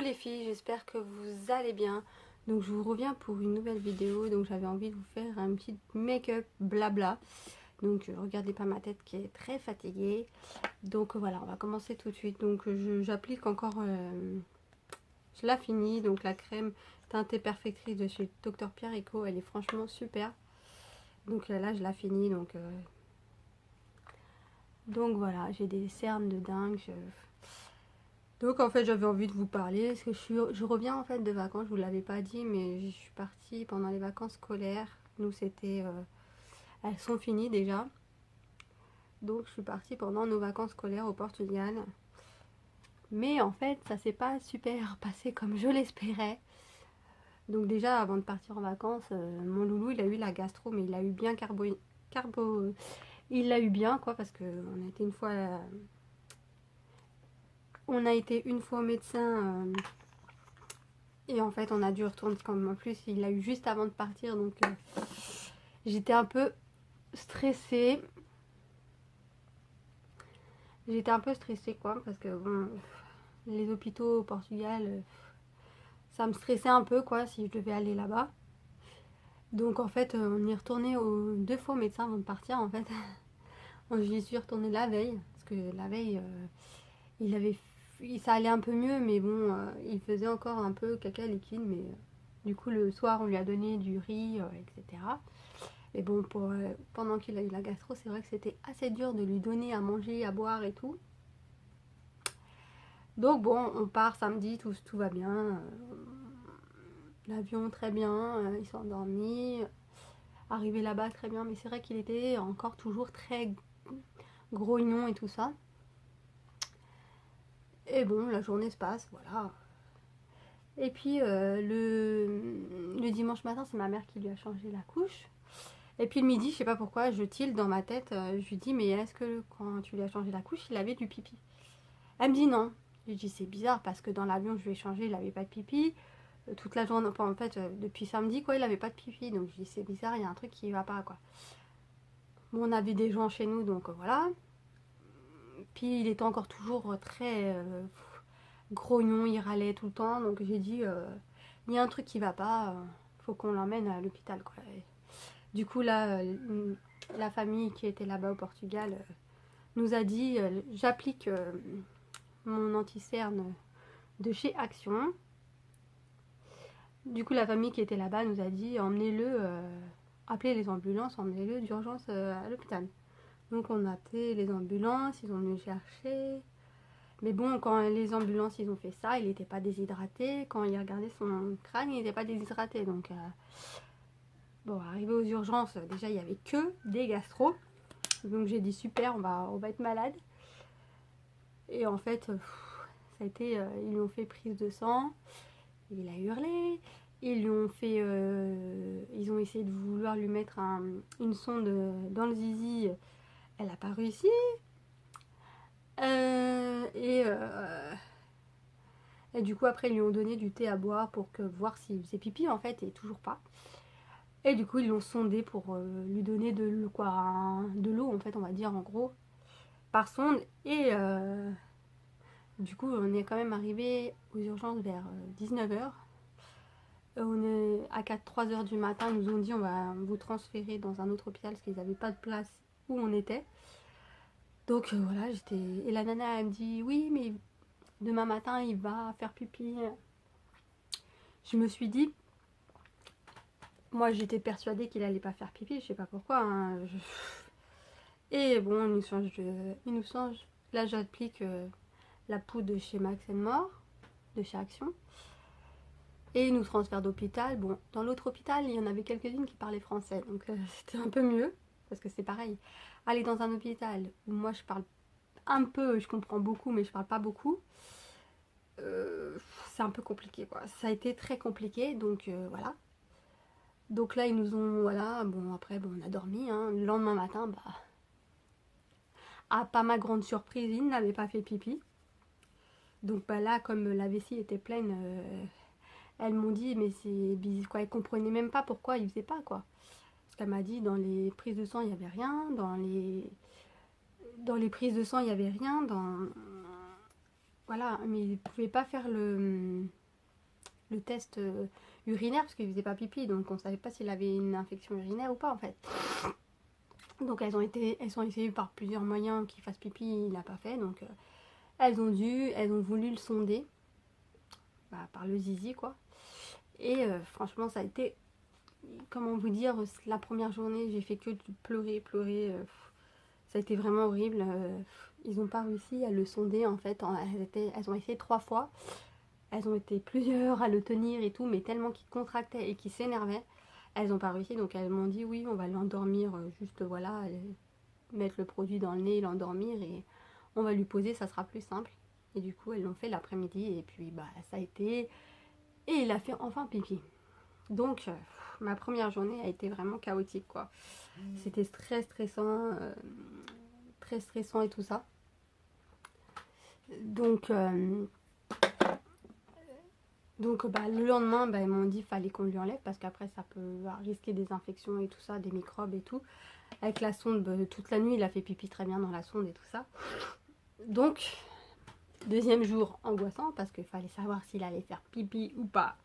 les filles, j'espère que vous allez bien. Donc je vous reviens pour une nouvelle vidéo. Donc j'avais envie de vous faire un petit make-up blabla. Donc regardez pas ma tête qui est très fatiguée. Donc voilà, on va commencer tout de suite. Donc j'applique encore, je la finis. Donc la crème teintée perfectrice de chez Dr Pierre Eco, elle est franchement super. Donc là je la finis. Donc voilà, j'ai des cernes de dingue. Donc en fait j'avais envie de vous parler parce que je reviens en fait de vacances, je vous l'avais pas dit, mais je suis partie pendant les vacances scolaires. Nous c'était, elles sont finies déjà. Donc je suis partie pendant nos vacances scolaires au Portugal. Mais en fait ça s'est pas super passé comme je l'espérais. Donc déjà avant de partir en vacances, mon loulou il a eu la gastro, mais il a eu bien il l'a eu bien quoi, parce que on a été une fois au médecin. Et en fait, on a dû retourner comme en plus, il l'a eu juste avant de partir. Donc, j'étais un peu stressée. J'étais un peu stressée, quoi. Parce que, bon, les hôpitaux au Portugal, ça me stressait un peu, quoi, si je devais aller là-bas. Donc, en fait, on y est retourné 2 fois au médecin avant de partir, en fait. J'y suis retournée la veille. Parce que la veille, ça allait un peu mieux, mais bon, il faisait encore un peu caca liquide. Mais du coup, le soir, on lui a donné du riz, etc. Et bon, pendant qu'il a eu la gastro, c'est vrai que c'était assez dur de lui donner à manger, à boire et tout. Donc bon, on part samedi, tout va bien. L'avion, très bien. Il s'est endormi. Arrivé là-bas, très bien. Mais c'est vrai qu'il était encore toujours très grognon et tout ça. Et bon, la journée se passe, voilà. Et puis le dimanche matin, c'est ma mère qui lui a changé la couche. Et puis le midi, je sais pas pourquoi, je tille dans ma tête, je lui dis mais est-ce que quand tu lui as changé la couche, il avait du pipi? Elle me dit non. Je dis c'est bizarre parce que dans l'avion je lui ai changé, il avait pas de pipi. Toute la journée, enfin, en fait depuis samedi quoi, il avait pas de pipi. Donc je dis c'est bizarre, il y a un truc qui va pas quoi. Bon, on avait des gens chez nous donc voilà. Puis il était encore toujours très grognon, il râlait tout le temps. Donc j'ai dit il y a un truc qui va pas, faut qu'on l'emmène à l'hôpital quoi. Et du coup là, la famille qui était là-bas au Portugal nous a dit j'applique mon anti-cerne de chez Action. Du coup, la famille qui était là-bas nous a dit emmenez-le, appelez les ambulances, emmenez-le d'urgence à l'hôpital. Donc, on a appelé les ambulances, ils ont venu le chercher. Mais bon, quand les ambulances ils ont fait ça, il n'était pas déshydraté. Quand il regardait son crâne, il n'était pas déshydraté. Donc, bon, arrivé aux urgences, déjà il n'y avait que des gastro. Donc, j'ai dit super, on va être malade. Et en fait, ça a été, ils lui ont fait prise de sang. Il a hurlé. Ils lui ont fait, ils ont essayé de vouloir lui mettre une sonde dans le zizi. Elle n'a pas réussi. Et du coup après ils lui ont donné du thé à boire pour voir s'il faisait pipi en fait et toujours pas. Et du coup ils l'ont sondé pour lui donner de l'eau en fait on va dire en gros par sonde. Et du coup on est quand même arrivé aux urgences vers 19h. On est à 3h du matin, ils nous ont dit on va vous transférer dans un autre hôpital parce qu'ils n'avaient pas de place où on était. Donc voilà, et la nana elle me dit oui mais demain matin il va faire pipi. Je me suis dit, moi j'étais persuadée qu'il allait pas faire pipi, je sais pas pourquoi. Hein, Et bon, il nous change. Là j'applique la poudre de chez Max More, de chez Action. Et il nous transfère d'hôpital. Bon, dans l'autre hôpital, il y en avait quelques-unes qui parlaient français. Donc c'était un peu mieux. Parce que c'est pareil. Aller dans un hôpital où moi je parle un peu, je comprends beaucoup, mais je parle pas beaucoup. C'est un peu compliqué quoi. Ça a été très compliqué. Donc voilà. Donc là, ils nous ont, voilà, bon, après, bon, on a dormi, hein. Le lendemain matin, bah, à pas ma grande surprise, il n'avait pas fait pipi. Donc bah là, comme la vessie était pleine, elles m'ont dit, mais c'est bizarre, quoi, elles comprenaient même pas pourquoi il faisait pas, quoi. Parce qu'elle m'a dit, dans les prises de sang, il n'y avait rien, dans les prises de sang, il n'y avait rien, voilà, voilà, mais il pouvait pas faire le test urinaire parce qu'il faisait pas pipi, donc on savait pas s'il avait une infection urinaire ou pas en fait. Donc elles ont essayé par plusieurs moyens qu'il fasse pipi, il n'a pas fait, donc elles ont voulu le sonder, bah, par le zizi quoi. Et franchement ça a été, comment vous dire, la première journée j'ai fait que pleurer, ça a été vraiment horrible. Ils n'ont pas réussi à le sonder en fait, elles ont essayé 3 fois, elles ont été plusieurs à le tenir et tout, mais tellement qu'il contractait et qu'il s'énervait, elles n'ont pas réussi, donc elles m'ont dit oui on va l'endormir, juste voilà, mettre le produit dans le nez, l'endormir et on va lui poser, ça sera plus simple. Et du coup elles l'ont fait l'après-midi et puis bah ça a été, et il a fait enfin pipi. Donc ma première journée a été vraiment chaotique quoi. C'était très stressant et tout ça. Donc bah, le lendemain, bah, ils m'ont dit qu'il fallait qu'on lui enlève parce qu'après ça peut risquer des infections et tout ça, des microbes et tout. Avec la sonde, bah, toute la nuit, il a fait pipi très bien dans la sonde et tout ça. Donc, deuxième jour angoissant parce qu'il fallait savoir s'il allait faire pipi ou pas.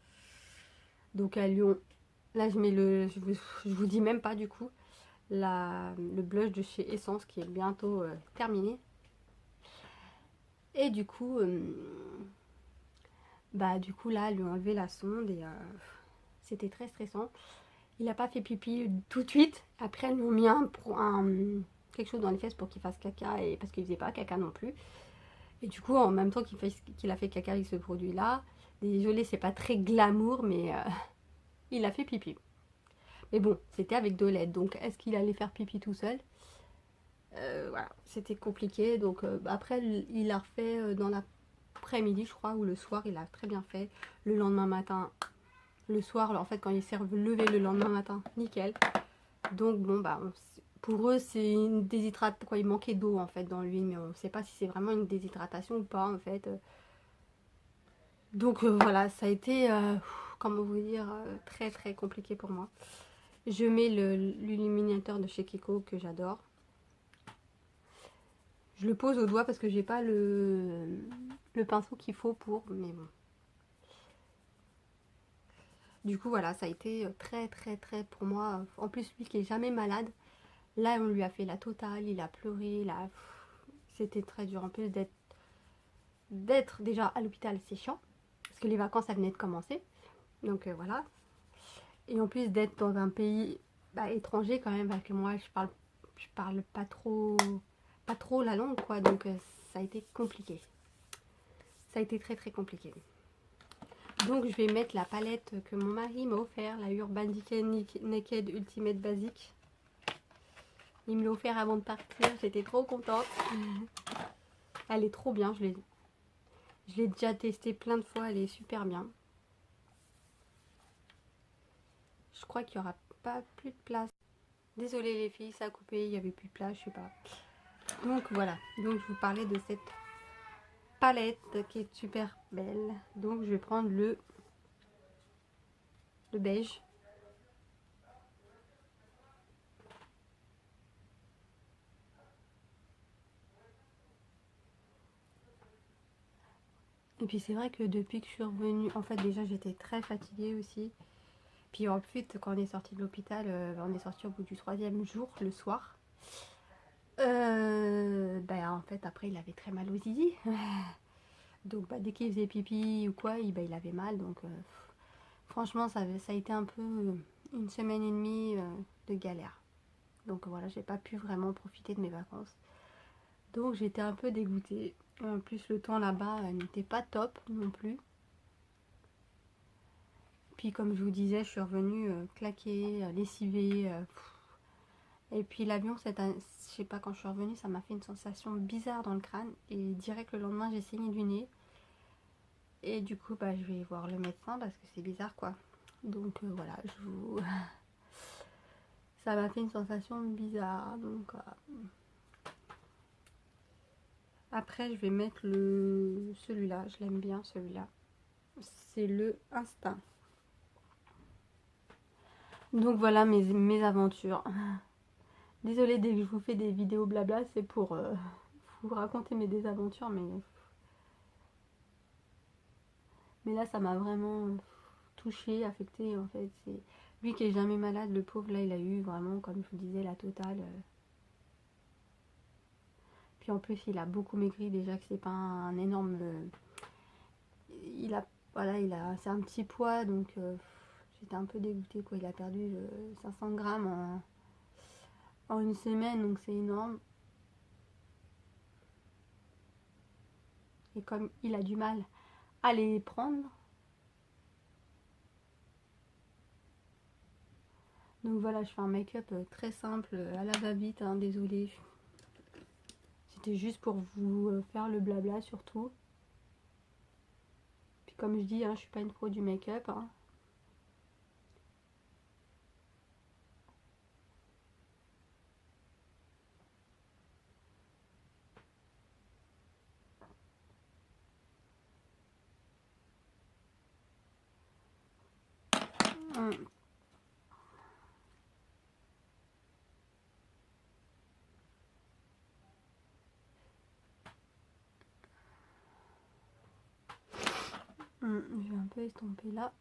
Donc à Lyon, là je mets je vous dis même pas du coup, le blush de chez Essence qui est bientôt terminé. Et du coup, bah du coup là, lui ont enlevé la sonde et c'était très stressant. Il n'a pas fait pipi tout de suite. Après, ils lui ont mis quelque chose dans les fesses pour qu'il fasse caca, et parce qu'il faisait pas caca non plus. Et du coup, en même temps qu'il a fait caca avec ce produit-là, désolé, c'est pas très glamour, mais il a fait pipi. Mais bon, c'était avec de l'aide, donc est-ce qu'il allait faire pipi tout seul? Voilà, c'était compliqué. Donc après, il a refait dans l'après-midi, je crois, ou le soir, il a très bien fait. Le lendemain matin, le soir, en fait, quand il s'est levé le lendemain matin, nickel. Donc bon, bah, pour eux, c'est une déshydratation, quoi, il manquait d'eau en fait dans l'huile, mais on ne sait pas si c'est vraiment une déshydratation ou pas en fait. Donc voilà, ça a été, comment vous dire, très compliqué pour moi. Je mets l'illuminateur de chez Kiko que j'adore. Je le pose au doigt parce que j'ai pas le pinceau qu'il faut pour, mais bon. Du coup voilà, ça a été très pour moi. En plus lui qui est jamais malade, là on lui a fait la totale, il a pleuré, c'était très dur. En plus d'être déjà à l'hôpital, c'est chiant parce que les vacances ça venait de commencer. Donc voilà. Et en plus d'être dans un pays étranger quand même, parce que moi je parle pas trop la langue quoi, donc ça a été compliqué. Ça a été très compliqué. Donc je vais mettre la palette que mon mari m'a offert, la Urban Decay Naked Ultimate Basic. Il me l'a offert avant de partir, j'étais trop contente. Elle est trop bien, je l'ai déjà testée plein de fois, elle est super bien. Je crois qu'il n'y aura pas plus de place. Désolée les filles, ça a coupé, il n'y avait plus de place, je sais pas. Donc voilà, donc je vous parlais de cette palette qui est super belle. Donc je vais prendre le beige. Et puis c'est vrai que depuis que je suis revenue, en fait déjà j'étais très fatiguée aussi. Puis en plus quand on est sorti de l'hôpital, on est sorti au bout du 3e jour, le soir. En fait après il avait très mal aux zizi. Donc dès qu'il faisait pipi ou quoi, il avait mal. Donc franchement ça a été un peu une semaine et demie de galère. Donc voilà, j'ai pas pu vraiment profiter de mes vacances. Donc j'étais un peu dégoûtée. En plus le temps là-bas n'était pas top non plus. Puis comme je vous disais, je suis revenue claquée, lessivée. Et puis l'avion, je sais pas, quand je suis revenue, ça m'a fait une sensation bizarre dans le crâne. Et direct le lendemain, j'ai saigné du nez. Et du coup, je vais voir le médecin parce que c'est bizarre quoi. Donc voilà, ça m'a fait une sensation bizarre. Donc après, je vais mettre celui-là. Je l'aime bien celui-là. C'est le Instinct. Donc voilà mes aventures. Désolée dès que je vous fais des vidéos blabla, c'est pour vous raconter mes désaventures, mais Mais là, ça m'a vraiment touchée, affectée en fait. C'est lui qui est jamais malade, le pauvre, là, il a eu vraiment, comme je vous disais, la totale. Puis en plus, il a beaucoup maigri déjà, que c'est pas un énorme. Il a, voilà, c'est un petit poids, donc j'étais un peu dégoûtée quoi. Il a perdu 500 grammes en une semaine, donc c'est énorme. Et comme il a du mal à les prendre, donc voilà, je fais un make-up très simple, à la va-vite, hein, désolée. C'était juste pour vous faire le blabla surtout. Puis comme je dis, hein, je suis pas une pro du make-up. Hein. Je vais un peu estomper là.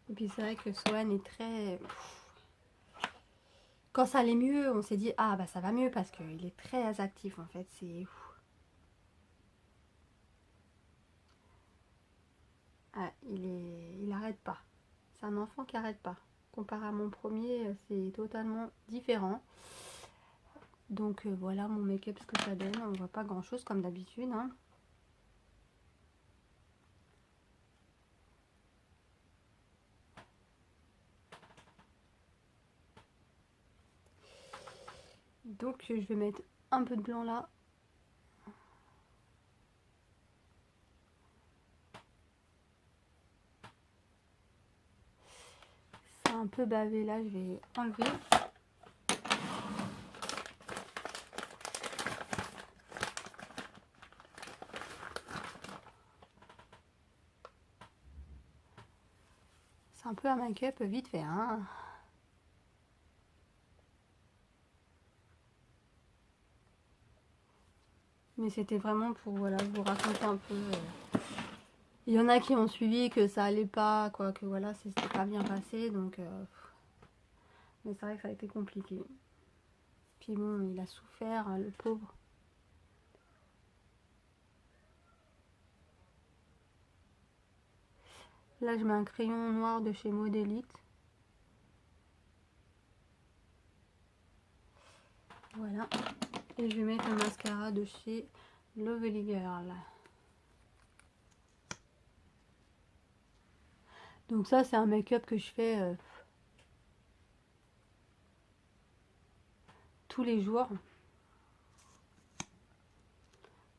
Et puis c'est vrai que Swan est très... Quand ça allait mieux, on s'est dit, ah bah ça va mieux parce qu'il est très actif en fait. C'est... Ah, il arrête pas. C'est un enfant qui arrête pas. Comparé à mon premier, c'est totalement différent. Donc voilà mon make-up, ce que ça donne. On voit pas grand chose comme d'habitude. Hein. Donc je vais mettre un peu de blanc là. C'est un peu bavé là, je vais enlever. C'est un peu un make-up vite fait. Hein. Mais c'était vraiment pour voilà, vous raconter un peu. Il y en a qui ont suivi que ça allait pas, quoi, que voilà, c'était pas bien passé, donc. Mais c'est vrai que ça a été compliqué. Puis bon, il a souffert, hein, le pauvre. Là, je mets un crayon noir de chez Modélite. Voilà. Et je vais mettre un mascara de chez Lovely Girl. Donc ça, c'est un make-up que je fais tous les jours.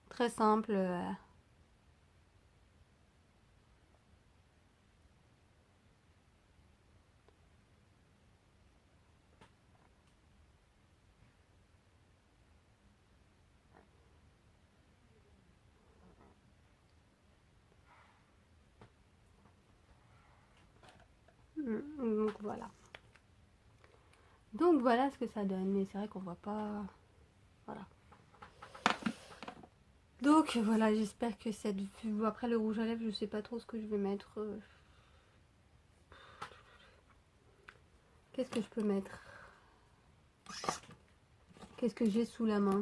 Très simple. Donc voilà. Donc voilà ce que ça donne. Mais c'est vrai qu'on voit pas... Voilà. Donc voilà, j'espère que cette vue... Après le rouge à lèvres, je sais pas trop ce que je vais mettre. Qu'est-ce que je peux mettre? Qu'est-ce que j'ai sous la main?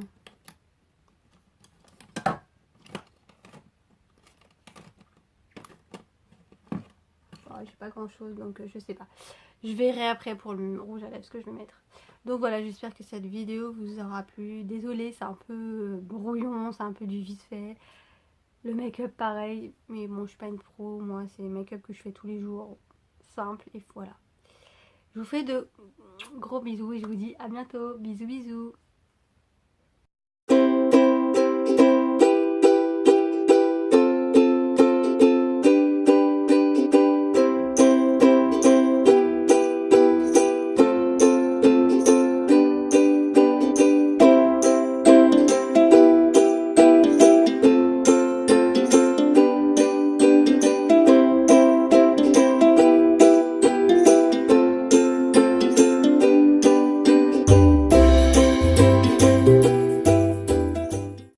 J'ai pas grand chose, donc je sais pas. Je verrai après pour le rouge à lèvres ce que je vais mettre. Donc voilà, j'espère que cette vidéo vous aura plu. Désolée, c'est un peu brouillon, c'est un peu du vite fait. Le make-up pareil, mais bon, je suis pas une pro. Moi, c'est le make-up que je fais tous les jours. Simple, et voilà. Je vous fais de gros bisous et je vous dis à bientôt. Bisous, bisous.